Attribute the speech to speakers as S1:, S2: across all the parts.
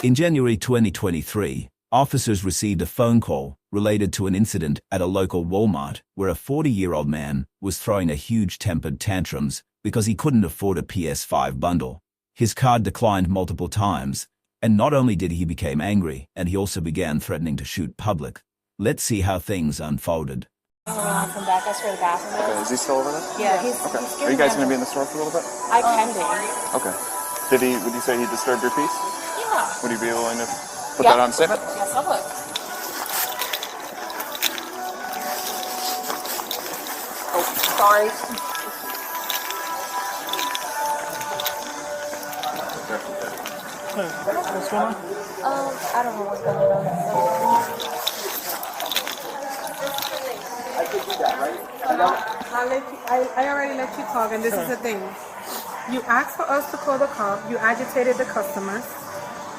S1: In January 2023, officers received a phone call related to an incident at a local Walmart where a 40-year-old man was throwing a huge tempered tantrums because he couldn't afford a PS5 bundle. His card declined multiple times, and not only did he become angry, and he also began threatening to shoot public. Let's see how things unfolded.
S2: From back, that's where the bathroom is.
S3: Okay, is he still over there?
S2: Yeah, he's
S3: Are you guys going to be in the store for a little bit?
S2: I can be.
S3: Okay. Would you say he disturbed your peace?
S2: Yeah.
S3: Would you be willing to put that on a statement?
S2: Yes, I would. Oh, sorry.
S4: What's going on?
S2: I don't know what's going on.
S5: I could do that, right?
S6: I already let you talk, and this is the thing. You asked for us to call the cop. You agitated the customers.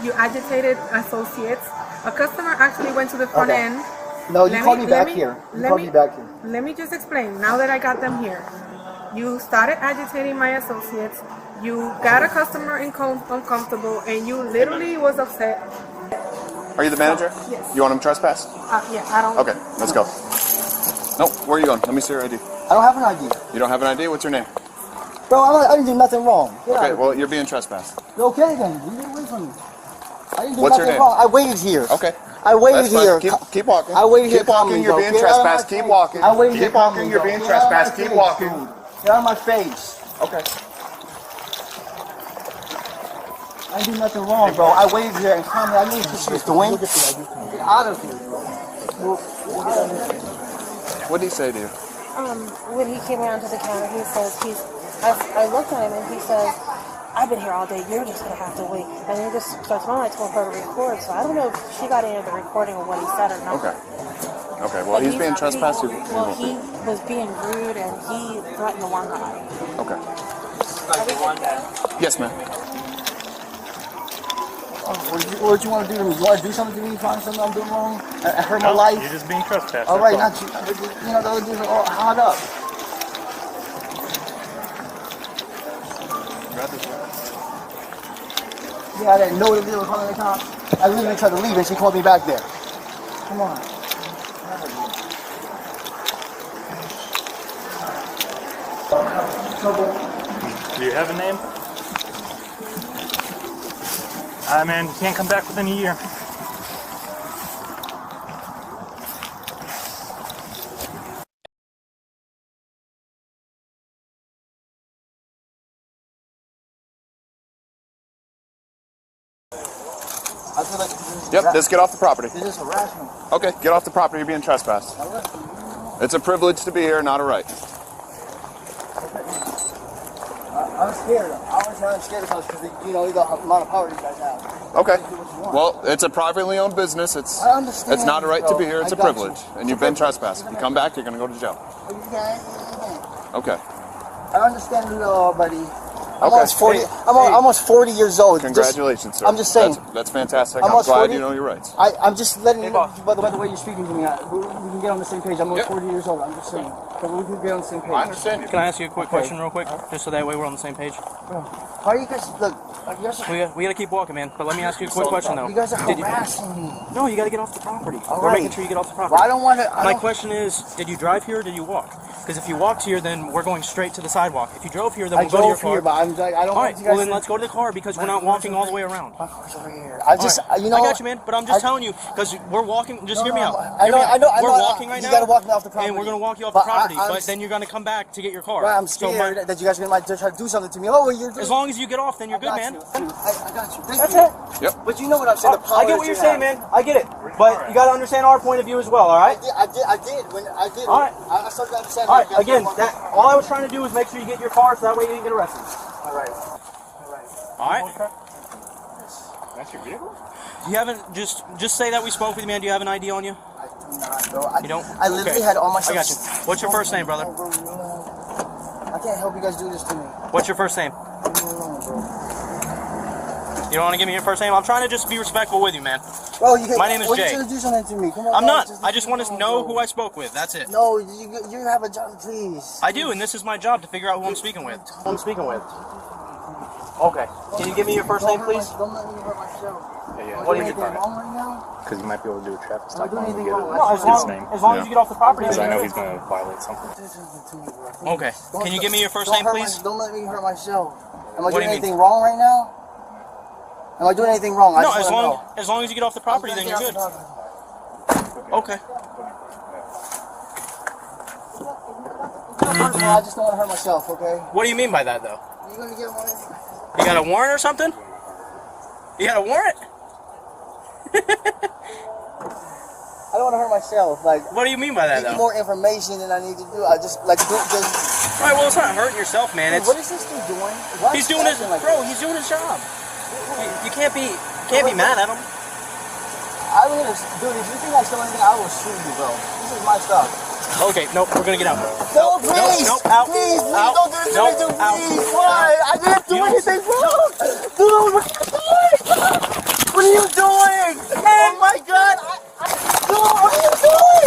S6: You agitated associates. A customer actually went to the front end.
S5: No, you called me back here. Let
S6: me just explain. Now that I got them here, you started agitating my associates. You got a customer uncomfortable, and you literally was upset.
S3: Are you the manager?
S6: Yes.
S3: You want him trespass?
S6: Yeah, I don't.
S3: Okay, let's go. No, where are you going? Let me see your ID.
S5: I don't have an ID.
S3: You don't have an ID? What's your name?
S5: Bro, I didn't do nothing wrong.
S3: Okay, well, you're being trespassed.
S5: Okay, then. You get away from me. I didn't do
S3: What's
S5: nothing
S3: your name?
S5: wrong. I waited here.
S3: Okay.
S5: I waited
S3: That's fine.
S5: here.
S3: Keep walking.
S5: I waited here.
S3: Keep walking. You're being trespassed. Keep walking.
S5: I waited here.
S3: Keep walking. You're being trespassed. Keep walking.
S5: Get out of my face.
S3: Okay.
S5: I didn't do nothing wrong, bro. I waited here and calmly. I knew what she was doing. Get out of here.
S3: What did he say to you?
S2: When he came around to the counter, he says I looked at him and he says, I've been here all day, you're just going to have to wait. And he just starts on. I told her to record, so I don't know if she got any of the recording of what he said or not.
S3: Okay. Okay, well, he's being trespassed.
S2: He was being rude and he threatened the one guy.
S3: Okay. Yes, ma'am.
S5: What do you want to do to me? You want to do something to me? Find something I'm doing wrong? I hurt my life?
S4: You're just being trespassed.
S5: All right, not you. You know, the other dudes are all hot up. Yeah, I didn't know what they were calling the cops. I literally tried to leave and she called me back there. Come on.
S4: Do you have a name? Man, you can't come back within a year.
S3: Yep, just get off the property.
S5: This is harassment.
S3: Okay, get off the property. You're being trespassed. It's a privilege to be here, not a right.
S5: I'm scared. I'm scared because you know the amount of power you guys have.
S3: Okay. Well, it's a privately owned business.
S5: I understand.
S3: It's not a right to be here. It's a privilege, and you've been
S5: trespassed.
S3: trespassed. If you come back, you're going to go to jail. Okay.
S5: I understand the law, buddy. I'm
S3: Okay.
S5: almost 40. I'm almost 40 years old.
S3: Congratulations, sir.
S5: I'm just saying.
S3: That's fantastic.
S5: I'm
S3: I'm glad
S5: 40.
S3: you know your rights.
S5: I'm just letting you know, by the way you're speaking to me, we can get on the same page. I'm almost 40 years old. I'm just saying. So we can get on the same page.
S3: I understand you.
S4: Can I ask you a quick question real quick? Just so that way we're on the same page.
S5: How are you guys, look, you guys are,
S4: We gotta keep walking, man. But let me ask you a quick question, though.
S5: you guys are harassing me.
S4: No, you gotta get off the property.
S5: All
S4: We're
S5: right.
S4: making sure you get off the property.
S5: Well, I don't want to.
S4: My question is, did you drive here or did you walk? Because if you walked here, then we're going straight to the sidewalk. If you drove here, then we'll go to your car.
S5: Here, but I don't
S4: All right,
S5: want you guys
S4: well then let's go to the car because we're not walking all the way around.
S5: My car's over here. I just, you know.
S4: I got you, man. But I'm just telling you because we're walking. Just hear me out.
S5: I know.
S4: We're walking right now.
S5: You gotta walk me off the property.
S4: And we're gonna walk you off the
S5: But
S4: property. But then you're gonna come back to get your car.
S5: Right, I'm scared that you guys might try to do something to me. Oh, well, you're doing.
S4: As long as you get off, then you're good, man.
S5: I got you. Thank
S7: That's
S5: you.
S7: it.
S3: Yep.
S5: But you know what I'm saying. The power
S7: I get what you're saying, man. I get it. But you got to understand our point of view as well, all right?
S5: I did.
S7: All right.
S5: I started to understand.
S7: All right, again, all I was trying to do was make sure you get your car so that way you didn't get arrested.
S5: All right.
S4: All right.
S3: That's your vehicle?
S4: You haven't just say that we spoke with you, man. Do you have an ID on you?
S5: I do not, bro.
S4: You don't?
S5: I literally had all my stuff.
S4: I got you. What's your first name, brother?
S5: I can't help you guys do this to me.
S4: What's your first name? You don't want to give me your first name? I'm trying to just be respectful with you, man.
S5: Bro,
S4: My name is Jay.
S5: You're trying to do something to me. Come on.
S4: I'm not.
S5: Just
S4: I just want to know who I spoke with. That's it.
S5: No, you have a job, please.
S4: I do, and this is my job to figure out who I'm speaking with.
S7: I'm speaking with. Okay. Can you give me your first name, please?
S5: Don't let me hurt myself.
S7: What do you
S5: Anything wrong right now?
S8: Because you might be able to do a traffic
S5: Am I
S8: stop
S5: doing
S8: on him and
S5: anything
S8: get
S5: wrong?
S7: No, as long as you get off the property.
S8: Because I know he's going to violate something.
S7: Okay. Can you give me your first name, please?
S5: Don't let me hurt myself. Am I
S7: What do
S5: doing
S7: you mean?
S5: anything wrong right now? Am I doing anything wrong?
S7: No,
S5: I just wanna know.
S7: as long as you get off the property, then you're good. Okay.
S5: First of all, I just don't want to hurt myself, okay?
S7: What do you mean by that, though?
S5: You gonna get one?
S7: You got a warrant or something? You got a warrant?
S5: I don't want to hurt myself. Like,
S7: What do you mean by that,
S5: give me
S7: though?
S5: more information than I need to do. I just like do.
S7: All right, well, it's not hurting yourself, man. It's
S5: What is this dude doing? Why
S7: he's
S5: is he
S7: doing his
S5: acting like
S7: bro.
S5: this?
S7: He's doing his job. You can't be mad at him.
S5: I mean, dude, if you think I stole anything, I will sue you, bro. This is my stuff.
S7: Okay, nope, we're gonna get out.
S5: No, please,
S7: nope, out,
S5: please,
S7: out,
S5: don't do this to me, dude,
S7: out,
S5: please. Why? I didn't do
S7: You-
S5: anything wrong. Dude, what are you doing? What are you doing? Oh my God. Dude, what are you doing?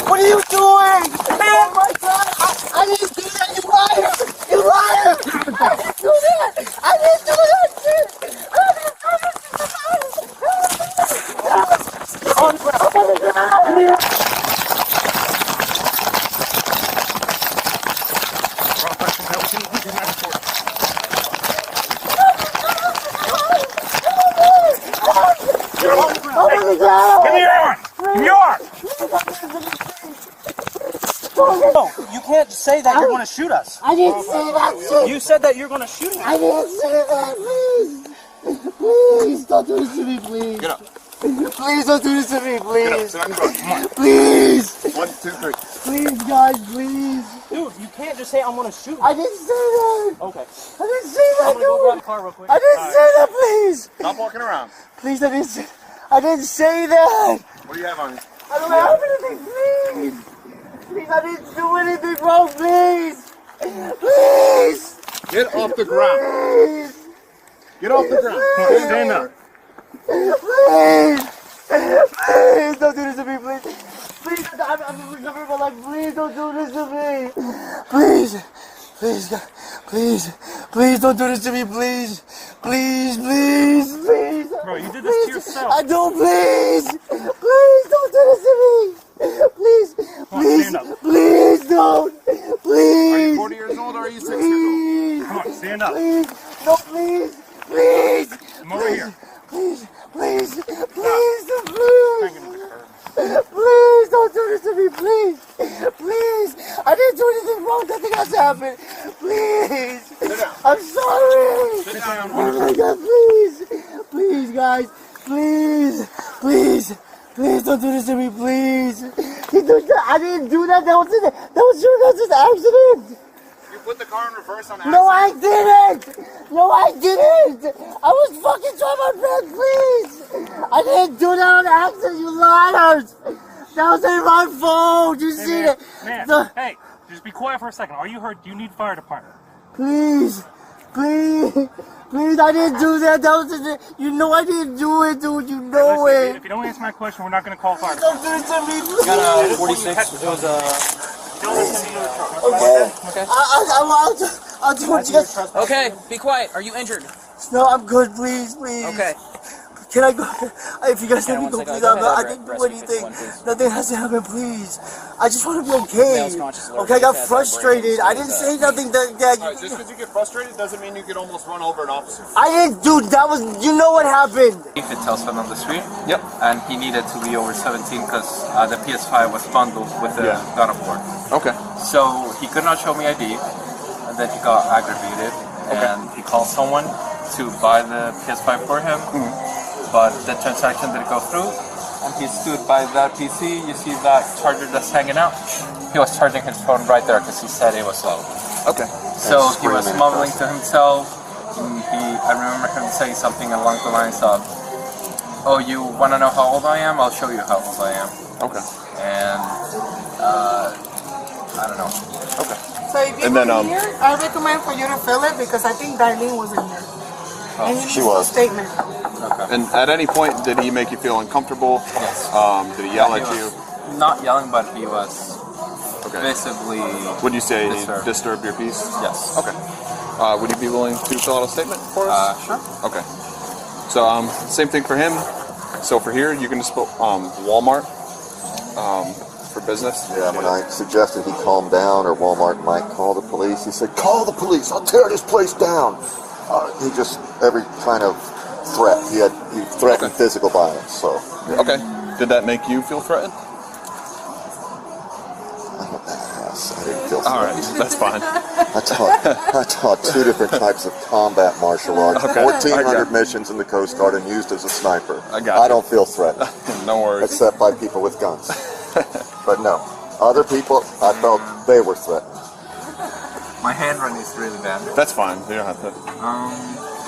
S5: What are you doing? Oh my God. I didn't do that, you liar. You liar. I didn't do that. I didn't do that shit. I didn't do that. Oh my God.
S8: Give me your arm! Give me your arm!
S7: No, you can't say that you're gonna shoot us.
S5: I didn't say that shit.
S7: You said that you're gonna shoot us.
S5: I didn't say that. Please. Please don't do this to me, please.
S3: Get up.
S5: Please don't do this to me,
S3: Get up.
S5: please.
S3: Sit on the ground. Come on.
S5: Please.
S3: 1, 2, 3.
S5: Please, guys, please.
S7: Dude, you can't just say I'm gonna shoot you.
S5: I didn't say that.
S7: Okay.
S5: I didn't say that,
S7: I'm gonna go grab a
S5: dude.
S7: car real quick.
S5: I didn't say that, please.
S3: Stop walking around.
S5: Please, I didn't say that.
S3: What do you have on you?
S5: I don't have anything, please. Please, I didn't do anything wrong, please. Please.
S3: Get off the ground.
S5: Please.
S3: Get off the ground. Come on, stand up.
S5: Please! Please don't do this to me, please! Please, I'm recovering my life. Please don't do this to me! Please! Please, God. Please! Please don't do this to me, please! Please, please, please!
S8: Bro, you did this to yourself.
S5: I don't, please! Please don't do this to me! Please!
S8: on,
S5: Please!
S8: stand up.
S5: Please don't!
S3: Are
S5: Please!
S3: you 40 years old or are you 6 years old?
S5: Please!
S8: Come on, stand up.
S5: Please! No, please! Please!
S8: Come over here.
S5: Please, please, please, please, please don't do this to me, please, please. I didn't do anything wrong. Nothing else happened. Please, I'm sorry.
S3: Sit down.
S5: Oh my God, please, please, guys, please, please, please don't do this to me, please. I didn't do that. That was just an accident.
S3: You put the car in reverse on accident.
S5: No, I didn't! No, I didn't! I was fucking trying my best, please! I didn't do that on accident, you liars! That wasn't my fault, you see it?
S8: Man, hey, just be quiet for a second. Are you hurt? Do you need fire department?
S5: Please, please, please, I didn't do that. That was just, you know I didn't do it, dude, you know
S8: Listen,
S5: it.
S8: if you don't answer my question, we're not going to call fire
S5: Don't
S8: department.
S5: do this to me, please.
S7: Got a 46. It was
S8: Don't listen to the truck.
S5: Okay. I'll do what you guys.
S7: Okay, be quiet. Are you injured?
S5: No, I'm good, please, please.
S7: Okay.
S5: Can I go? If you guys let me
S7: one
S5: go,
S7: second.
S5: please.
S7: Go ahead,
S5: I
S7: Brett.
S5: didn't do
S7: Rescue
S5: anything.
S7: 51, please.
S5: Nothing has to happen, please. I just want to be okay.
S7: Male's conscious alert.
S5: Okay, I got
S7: Just has
S5: frustrated.
S7: that
S5: I
S7: brain
S5: didn't
S7: freeze.
S5: say nothing that.
S3: Alright, just because you get frustrated doesn't mean you could almost run over an officer.
S5: I didn't do. That was. You know what happened.
S9: It tells him on the street.
S3: Yep.
S9: And he needed to be over 17 because the PS5 was bundled with the gun aboard.
S3: Okay.
S9: So he could not show me ID, and then he got aggravated, and he called someone to buy the PS5 for him, but the transaction didn't go through, and he stood by that PC. You see that charger that's hanging out? He was charging his phone right there because he said it was slow.
S3: Okay.
S9: So he was mumbling to himself. I remember him saying something along the lines of, "Oh, you want to know how old I am? I'll show you how old I am."
S3: Okay.
S9: And I don't know.
S3: Okay.
S6: So if you
S3: And then,
S6: were here, I recommend for you to fill it because I think Darlene was in here. And he
S3: she
S6: needs
S3: was.
S6: a statement.
S3: And at any point, did he make you feel uncomfortable?
S9: Yes.
S3: Did he yell
S9: He
S3: at you?
S9: was not yelling, but he was
S3: Okay.
S9: visibly.
S3: Would you say he
S9: Disturbed.
S3: disturbed your peace?
S9: Yes.
S3: Okay. Would you be willing to fill out a statement for us?
S9: Sure.
S3: Okay. So same thing for him. So for here, you can just put Walmart for business.
S10: Yeah, when I suggested he calm down or Walmart might call the police, he said, "Call the police, I'll tear this place down." He just, every kind of threat, he threatened physical violence, so. Yeah.
S3: Okay. Did that make you feel threatened?
S10: Yes, I didn't feel
S3: All right,
S10: threatened.
S3: that's fine.
S10: I taught 2 different types of combat martial arts,
S3: Okay.
S10: 1,400 missions in the Coast Guard and used as a sniper.
S3: I got you.
S10: I don't feel threatened.
S3: No worries.
S10: Except by people with guns. But no, other people, I felt they were threatened.
S9: My handwriting is really bad.
S3: That's fine. You don't have to.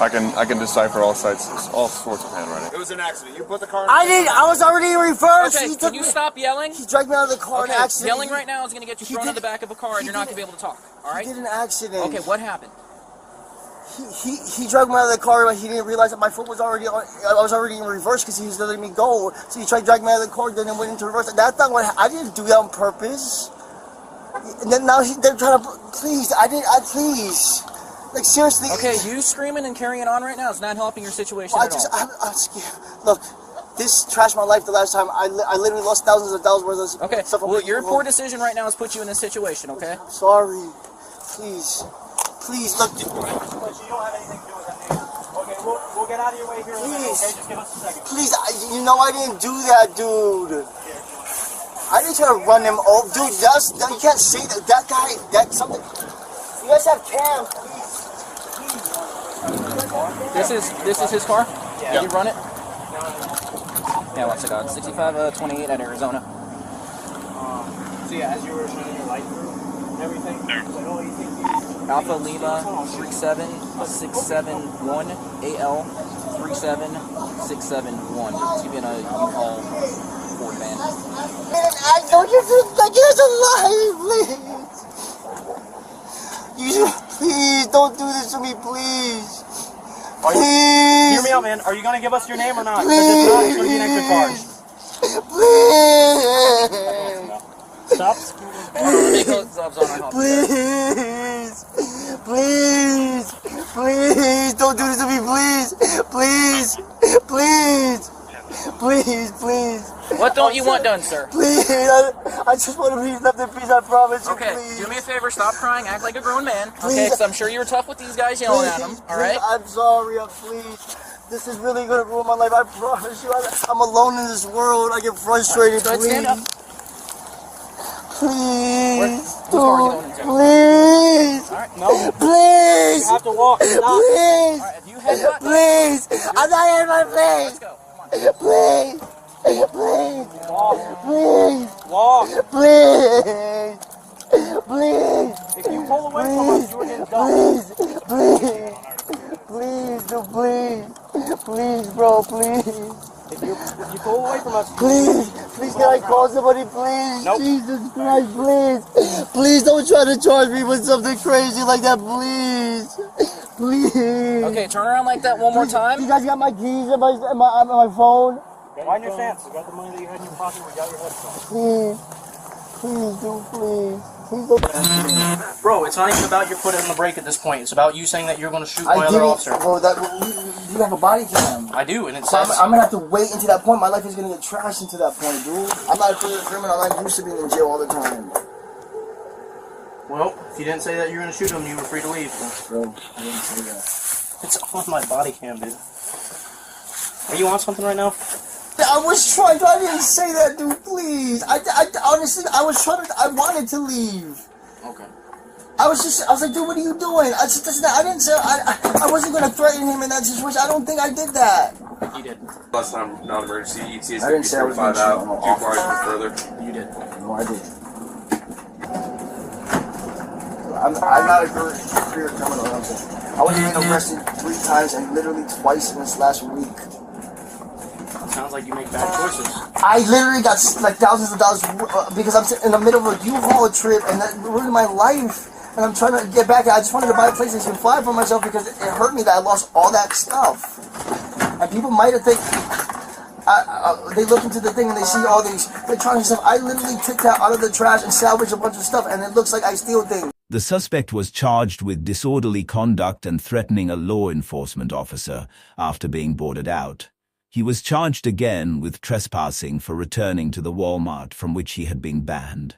S3: I can decipher all sorts of handwriting. It was an accident. You put the car in
S5: I was already in reverse.
S11: Okay, can you stop yelling?
S5: He dragged me out of the car in an accident.
S11: Yelling right now is going to get you thrown in the back of a car and you're not going to be able to talk. All right?
S5: He did an accident.
S11: Okay, what happened?
S5: He dragged me out of the car, but he didn't realize that my foot was already on. I was already in reverse because he was letting me go. So he tried to drag me out of the car, then it went into reverse. That's not what I didn't do that on purpose. And then now they're trying to. Please, please. Like, seriously.
S11: Okay, you screaming and carrying on right now is not helping your situation
S5: Well,
S11: at all.
S5: I'm scared. Look, this trashed my life the last time. I literally lost thousands of dollars worth of
S11: Okay,
S5: stuff.
S11: well, your poor decision right now has put you in this situation, okay?
S5: I'm sorry. Please, look.
S7: You don't have anything to do with that, man. Okay, we'll get out of your way here in a minute, okay? Just give us a second.
S5: Please, I didn't do that, dude. I didn't try to run him over. Dude, you can't say that. That guy, that's something. You guys have cams, please.
S11: This is his car?
S7: Yeah.
S11: Did you run it? Yeah, what's it called? 6528 at Arizona.
S7: So yeah, as you were shining your light through and everything, like, oh, you think
S11: Alpha Lima 37671 AL 37671. It's gonna be in a U-Haul Ford van.
S5: I know you're just like it's alive, please. Please don't do this to me, please. Please.
S7: Hear me out, man. Are you gonna give us your name or not? Because if not, it's gonna be an extra charge.
S5: Please.
S7: Stop.
S5: Please, don't do this to me, please.
S11: What don't you want done, sir?
S5: Please, I just want to be left in peace, I promise you,
S11: Okay,
S5: please.
S11: do me a favor, stop crying, act like a grown man, okay?
S5: Please.
S11: Because I'm sure you were tough with these guys yelling at them, alright?
S5: I'm sorry, please. This is really going to ruin my life, I promise you. I'm alone in this world, I get frustrated,
S11: Go ahead,
S5: please.
S11: stand up.
S5: Please,
S11: Whose car are you going into?
S5: please,
S11: Alright, no.
S5: please,
S7: You have to walk. Stop.
S5: please,
S11: Alright, if you head back,
S5: please. I'm not in my
S11: let's
S5: place.
S11: go.
S5: Please,
S7: Walk.
S5: please.
S7: If you pull away from us, you are getting dumped.
S5: Please, bro, please.
S7: If you pull away from us,
S5: Please, can I call somebody, please?
S7: Nope.
S5: Jesus Christ, please. Please don't try to charge me with something crazy like that, please.
S11: Okay, turn around like that one more time.
S5: You guys got my keys and my phone?
S7: Mind your stance. We got the money that you had in your pocket. We got your headphones.
S5: Please, please. Please don't.
S4: Bro, it's not even about your foot on the brake at this point. It's about you saying that you're going to shoot my other officer.
S5: Bro, you have a body cam.
S4: I do, and it
S5: So
S4: says...
S5: I'm gonna have to wait until that point. My life is gonna get trashed into that point, dude. I'm not a criminal. I'm used to being in jail all the time.
S4: Well, if you didn't say that you were going to shoot him, you were free to leave.
S5: Bro, I didn't say that.
S4: It's on my body cam, dude. Are you on something right now?
S5: I was trying to. I didn't say that, dude. Please. I honestly, I was trying to. I wanted to leave.
S4: Okay.
S5: I was like, dude, what are you doing? I didn't say. I wasn't gonna threaten him in that situation. I don't think I did that.
S4: You did.
S12: Last time, non-emergency, ETA is
S5: I didn't say I was gonna
S12: 35 out,
S5: shoot him.
S12: 2 cars for further.
S4: You did.
S5: No, I did. I'm not a career criminal. I'm saying. I was even arrested 3 times and literally twice in this last week.
S4: Sounds like you make bad choices.
S5: I literally got like thousands of dollars because I'm in the middle of a U-Haul trip and that ruined my life. And I'm trying to get back. I just wanted to buy a PlayStation 5 for myself because it hurt me that I lost all that stuff. And people might have think they look into the thing and they see all these electronic stuff. I literally took that out of the trash and salvaged a bunch of stuff, and it looks like I steal things.
S1: The suspect was charged with disorderly conduct and threatening a law enforcement officer after being boarded out. He was charged again with trespassing for returning to the Walmart from which he had been banned.